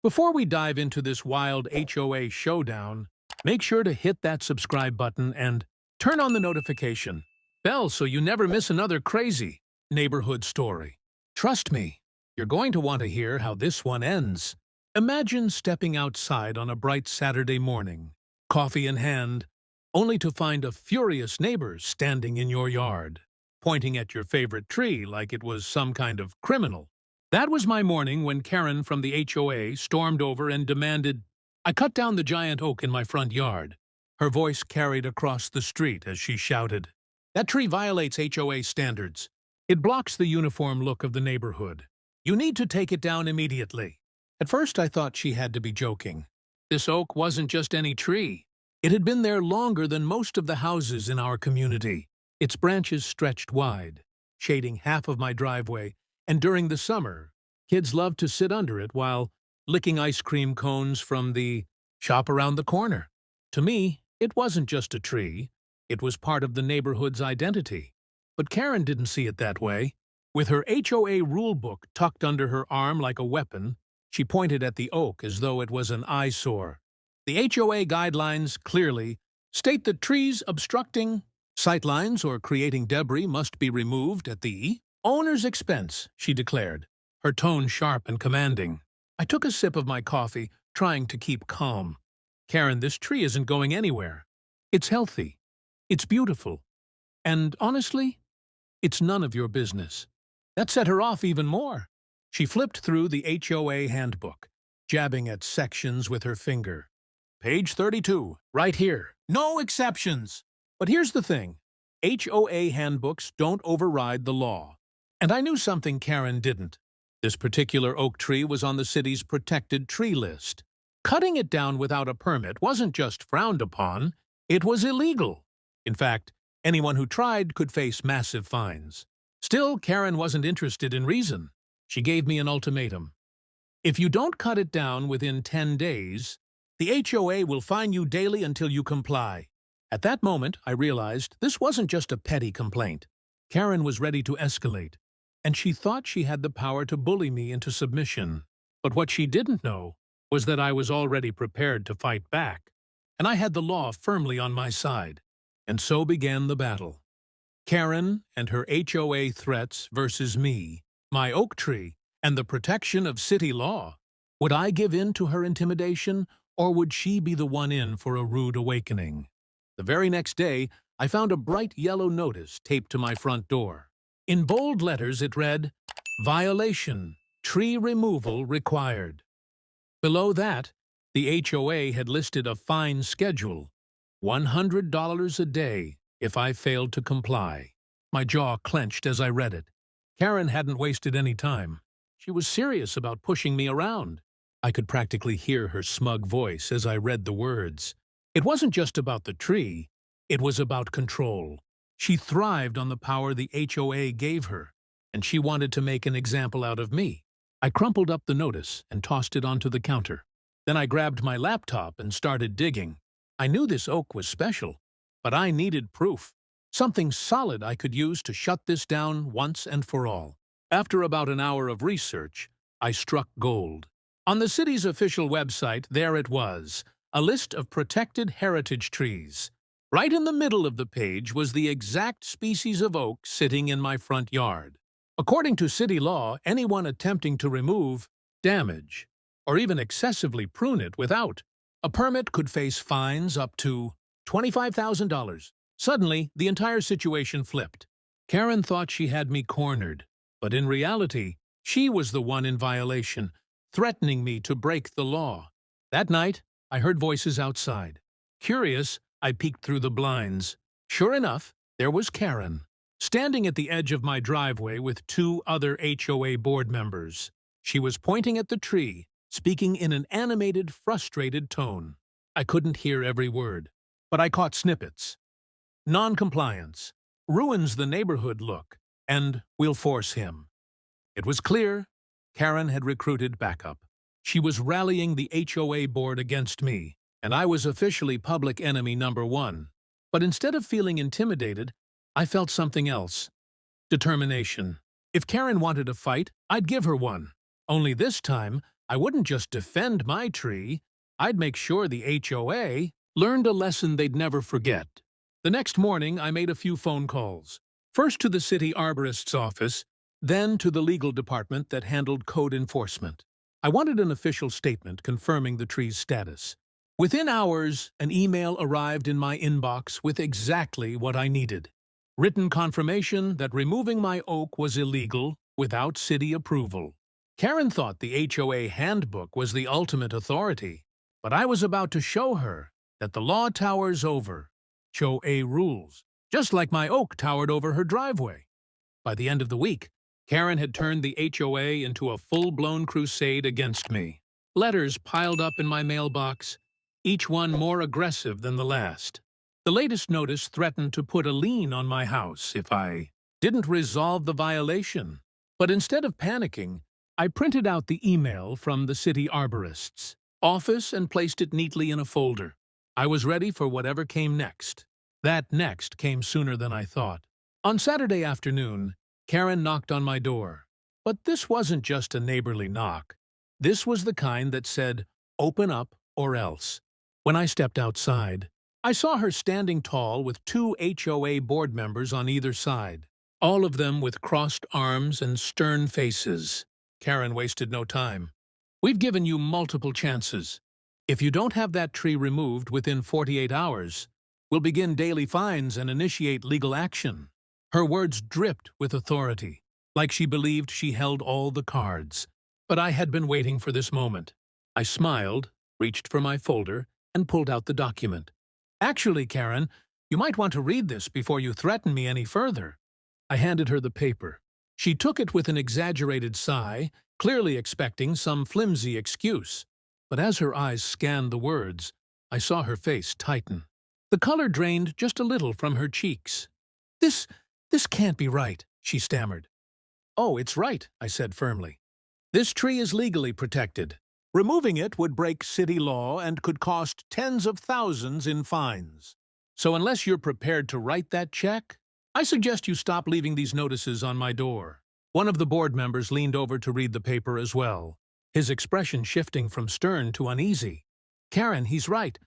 Before we dive into this wild HOA showdown, make sure to hit that subscribe button and turn on the notification bell so you never miss another crazy neighborhood story. Trust me, you're going to want to hear how this one ends. Imagine stepping outside on a bright Saturday morning, coffee in hand, only to find a furious neighbor standing in your yard, pointing at your favorite tree like it was some kind of criminal. That was my morning when Karen from the HOA stormed over and demanded I cut down the giant oak in my front yard. Her voice carried across the street as she shouted, "That tree violates HOA standards. It blocks the uniform look of the neighborhood. You need to take it down immediately." At first I thought she had to be joking. This oak wasn't just any tree. It had been there longer than most of the houses in our community. Its branches stretched wide, shading half of my driveway, and during the summer, kids loved to sit under it while licking ice cream cones from the shop around the corner. To me, it wasn't just a tree. It was part of the neighborhood's identity. But Karen didn't see it that way. With her HOA rulebook tucked under her arm like a weapon, she pointed at the oak as though it was an eyesore. The HOA guidelines clearly state that trees obstructing sightlines or creating debris must be removed at the owner's expense, she declared, her tone sharp and commanding. I took a sip of my coffee, trying to keep calm. Karen, this tree isn't going anywhere. It's healthy. It's beautiful. And honestly, it's none of your business. That set her off even more. She flipped through the HOA handbook, jabbing at sections with her finger. Page 32, right here. No exceptions. But here's the thing. HOA handbooks don't override the law. And I knew something Karen didn't. This particular oak tree was on the city's protected tree list. Cutting it down without a permit wasn't just frowned upon, it was illegal. In fact, anyone who tried could face massive fines. Still, Karen wasn't interested in reason. She gave me an ultimatum. If you don't cut it down within 10 days, the HOA will fine you daily until you comply. At that moment, I realized this wasn't just a petty complaint. Karen was ready to escalate, and she thought she had the power to bully me into submission. But what she didn't know was that I was already prepared to fight back, and I had the law firmly on my side. And so began the battle. Karen and her HOA threats versus me, my oak tree, and the protection of city law. Would I give in to her intimidation, or would she be the one in for a rude awakening? The very next day, I found a bright yellow notice taped to my front door. In bold letters it read, "Violation, tree removal required." Below that, the HOA had listed a fine schedule, $100 a day if I failed to comply. My jaw clenched as I read it. Karen hadn't wasted any time. She was serious about pushing me around. I could practically hear her smug voice as I read the words. It wasn't just about the tree, it was about control. She thrived on the power the HOA gave her, and she wanted to make an example out of me. I crumpled up the notice and tossed it onto the counter. Then I grabbed my laptop and started digging. I knew this oak was special, but I needed proof. Something solid I could use to shut this down once and for all. After about an hour of research, I struck gold. On the city's official website, there it was, a list of protected heritage trees. Right in the middle of the page was the exact species of oak sitting in my front yard. According to city law, anyone attempting to remove, damage, or even excessively prune it without a permit could face fines up to $25,000. Suddenly, the entire situation flipped. Karen thought she had me cornered, but in reality, she was the one in violation, threatening me to break the law. That night, I heard voices outside. Curious, I peeked through the blinds. Sure enough, there was Karen, standing at the edge of my driveway with two other HOA board members. She was pointing at the tree, speaking in an animated, frustrated tone. I couldn't hear every word, but I caught snippets. Non-compliance, ruins the neighborhood look, and we'll force him. It was clear Karen had recruited backup. She was rallying the HOA board against me, and I was officially public enemy number one. But instead of feeling intimidated, I felt something else. Determination. If Karen wanted a fight, I'd give her one. Only this time, I wouldn't just defend my tree, I'd make sure the HOA learned a lesson they'd never forget. The next morning, I made a few phone calls. First to the city arborist's office, then to the legal department that handled code enforcement. I wanted an official statement confirming the tree's status. Within hours, an email arrived in my inbox with exactly what I needed. Written confirmation that removing my oak was illegal without city approval. Karen thought the HOA handbook was the ultimate authority, but I was about to show her that the law towers over HOA rules, just like my oak towered over her driveway. By the end of the week, Karen had turned the HOA into a full-blown crusade against me. Letters piled up in my mailbox, each one more aggressive than the last. The latest notice threatened to put a lien on my house if I didn't resolve the violation. But instead of panicking, I printed out the email from the city arborist's office and placed it neatly in a folder. I was ready for whatever came next. That next came sooner than I thought. On Saturday afternoon, Karen knocked on my door. But this wasn't just a neighborly knock. This was the kind that said, "Open up or else." When I stepped outside, I saw her standing tall with 2 HOA board members on either side, all of them with crossed arms and stern faces. Karen wasted no time. "We've given you multiple chances. If you don't have that tree removed within 48 hours, we'll begin daily fines and initiate legal action." Her words dripped with authority, like she believed she held all the cards. But I had been waiting for this moment. I smiled, reached for my folder, and pulled out the document. "Actually, Karen, you might want to read this before you threaten me any further." I handed her the paper. She took it with an exaggerated sigh, clearly expecting some flimsy excuse. But as her eyes scanned the words, I saw her face tighten. The color drained just a little from her cheeks. This can't be right," she stammered. "Oh, it's right," I said firmly. "This tree is legally protected. Removing it would break city law and could cost tens of thousands in fines. So unless you're prepared to write that check, I suggest you stop leaving these notices on my door." One of the board members leaned over to read the paper as well, his expression shifting from stern to uneasy. "Karen, he's right.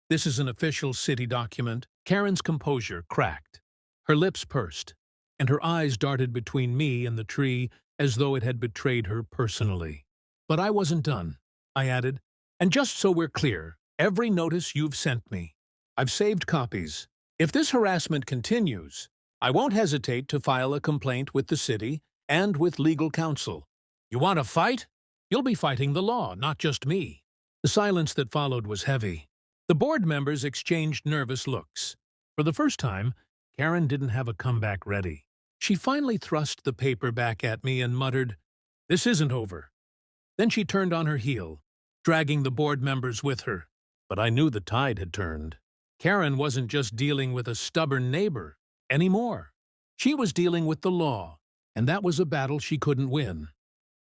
This is an official city document." Karen's composure cracked. Her lips pursed, and her eyes darted between me and the tree as though it had betrayed her personally. "But I wasn't done," I added. "And just so we're clear, every notice you've sent me, I've saved copies. If this harassment continues, I won't hesitate to file a complaint with the city and with legal counsel. You want to fight? You'll be fighting the law, not just me." The silence that followed was heavy. The board members exchanged nervous looks. For the first time, Karen didn't have a comeback ready. She finally thrust the paper back at me and muttered, "This isn't over." Then she turned on her heel, dragging the board members with her. But I knew the tide had turned. Karen wasn't just dealing with a stubborn neighbor anymore. She was dealing with the law, and that was a battle she couldn't win.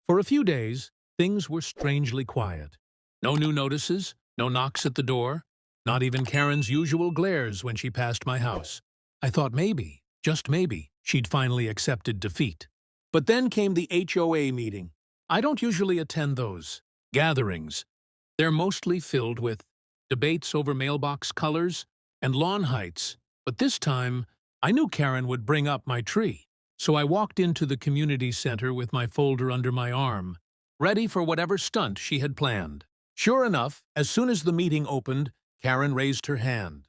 For a few days, things were strangely quiet. No new notices, no knocks at the door, not even Karen's usual glares when she passed my house. I thought maybe, just maybe, she'd finally accepted defeat. But then came the HOA meeting. I don't usually attend those gatherings. They're mostly filled with debates over mailbox colors and lawn heights. But this time, I knew Karen would bring up my tree. So I walked into the community center with my folder under my arm, ready for whatever stunt she had planned. Sure enough, as soon as the meeting opened, Karen raised her hand.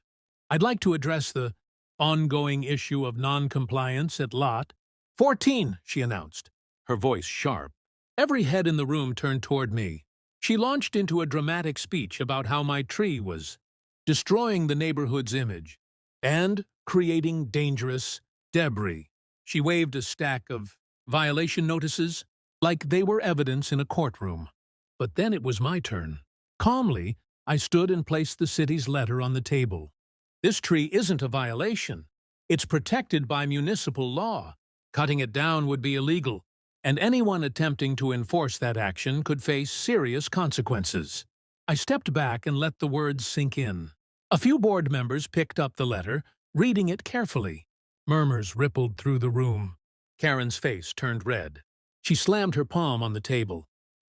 "I'd like to address the ongoing issue of non-compliance at Lot 14, she announced, her voice sharp. Every head in the room turned toward me. She launched into a dramatic speech about how my tree was destroying the neighborhood's image and creating dangerous debris. She waved a stack of violation notices like they were evidence in a courtroom. But then it was my turn. Calmly, I stood and placed the city's letter on the table. This tree isn't a violation. It's protected by municipal law. Cutting it down would be illegal, and anyone attempting to enforce that action could face serious consequences. I stepped back and let the words sink in. A few board members picked up the letter, reading it carefully. Murmurs rippled through the room. Karen's face turned red. She slammed her palm on the table.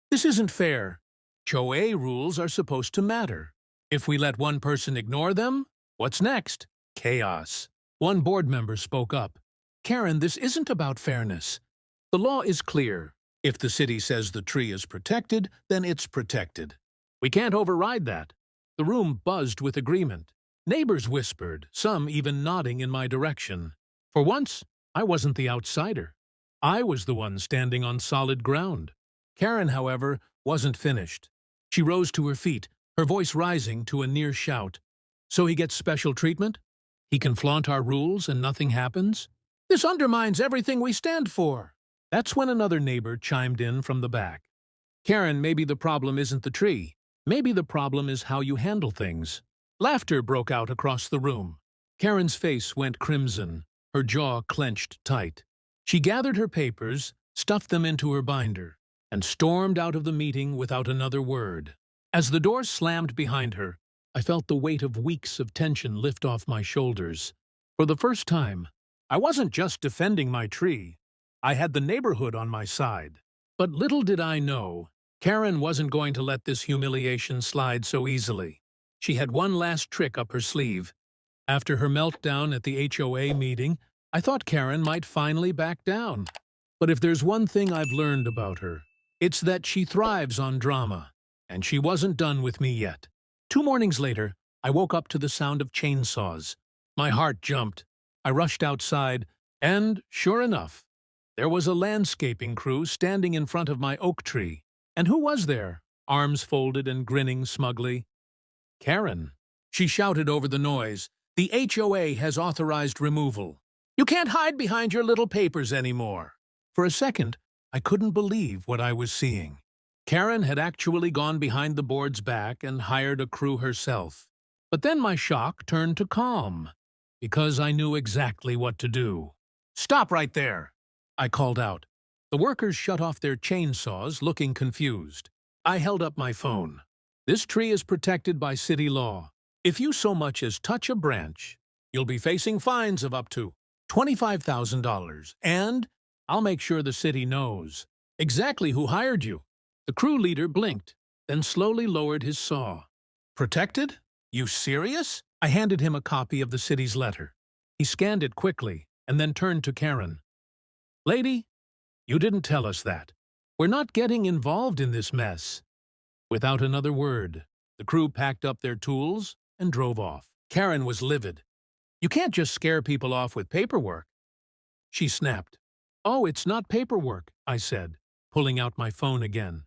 "This isn't fair. HOA rules are supposed to matter. If we let one person ignore them, what's next? Chaos. One board member spoke up. Karen, this isn't about fairness. The law is clear. If the city says the tree is protected, then it's protected. We can't override that. The room buzzed with agreement. Neighbors whispered, some even nodding in my direction. For once, I wasn't the outsider. I was the one standing on solid ground. Karen, however, wasn't finished. She rose to her feet, her voice rising to a near shout. So he gets special treatment? He can flaunt our rules and nothing happens? This undermines everything we stand for. That's when another neighbor chimed in from the back. Karen, maybe the problem isn't the tree. Maybe the problem is how you handle things. Laughter broke out across the room. Karen's face went crimson, her jaw clenched tight. She gathered her papers, stuffed them into her binder, and stormed out of the meeting without another word. As the door slammed behind her, I felt the weight of weeks of tension lift off my shoulders. For the first time, I wasn't just defending my tree. I had the neighborhood on my side. But little did I know, Karen wasn't going to let this humiliation slide so easily. She had one last trick up her sleeve. After her meltdown at the HOA meeting, I thought Karen might finally back down. But if there's one thing I've learned about her, it's that she thrives on drama. And she wasn't done with me yet. 2 mornings later, I woke up to the sound of chainsaws. My heart jumped. I rushed outside, and, sure enough, there was a landscaping crew standing in front of my oak tree. And who was there, arms folded and grinning smugly? Karen. She shouted over the noise. The HOA has authorized removal. You can't hide behind your little papers anymore. For a second, I couldn't believe what I was seeing. Karen had actually gone behind the board's back and hired a crew herself. But then my shock turned to calm, because I knew exactly what to do. Stop right there, I called out. The workers shut off their chainsaws, looking confused. I held up my phone. This tree is protected by city law. If you so much as touch a branch, you'll be facing fines of up to $25,000, and I'll make sure the city knows exactly who hired you. The crew leader blinked, then slowly lowered his saw. Protected? You serious? I handed him a copy of the city's letter. He scanned it quickly and then turned to Karen. Lady, you didn't tell us that. We're not getting involved in this mess. Without another word, the crew packed up their tools and drove off. Karen was livid. You can't just scare people off with paperwork. She snapped. Oh, it's not paperwork, I said, pulling out my phone again.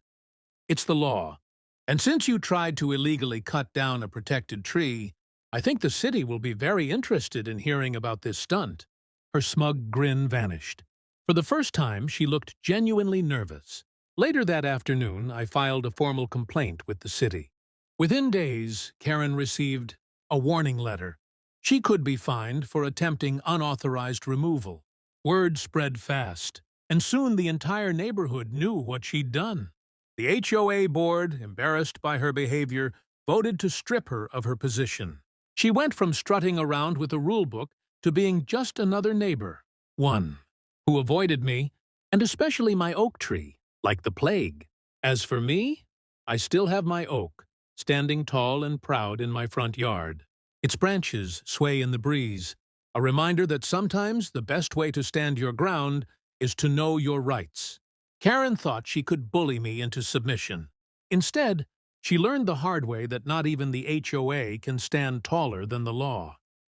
It's the law. And since you tried to illegally cut down a protected tree, I think the city will be very interested in hearing about this stunt. Her smug grin vanished. For the first time, she looked genuinely nervous. Later that afternoon, I filed a formal complaint with the city. Within days, Karen received a warning letter. She could be fined for attempting unauthorized removal. Word spread fast, and soon the entire neighborhood knew what she'd done. The HOA board, embarrassed by her behavior, voted to strip her of her position. She went from strutting around with a rulebook to being just another neighbor, one who avoided me, and especially my oak tree, like the plague. As for me, I still have my oak, standing tall and proud in my front yard. Its branches sway in the breeze, a reminder that sometimes the best way to stand your ground is to know your rights. Karen thought she could bully me into submission. Instead, she learned the hard way that not even the HOA can stand taller than the law.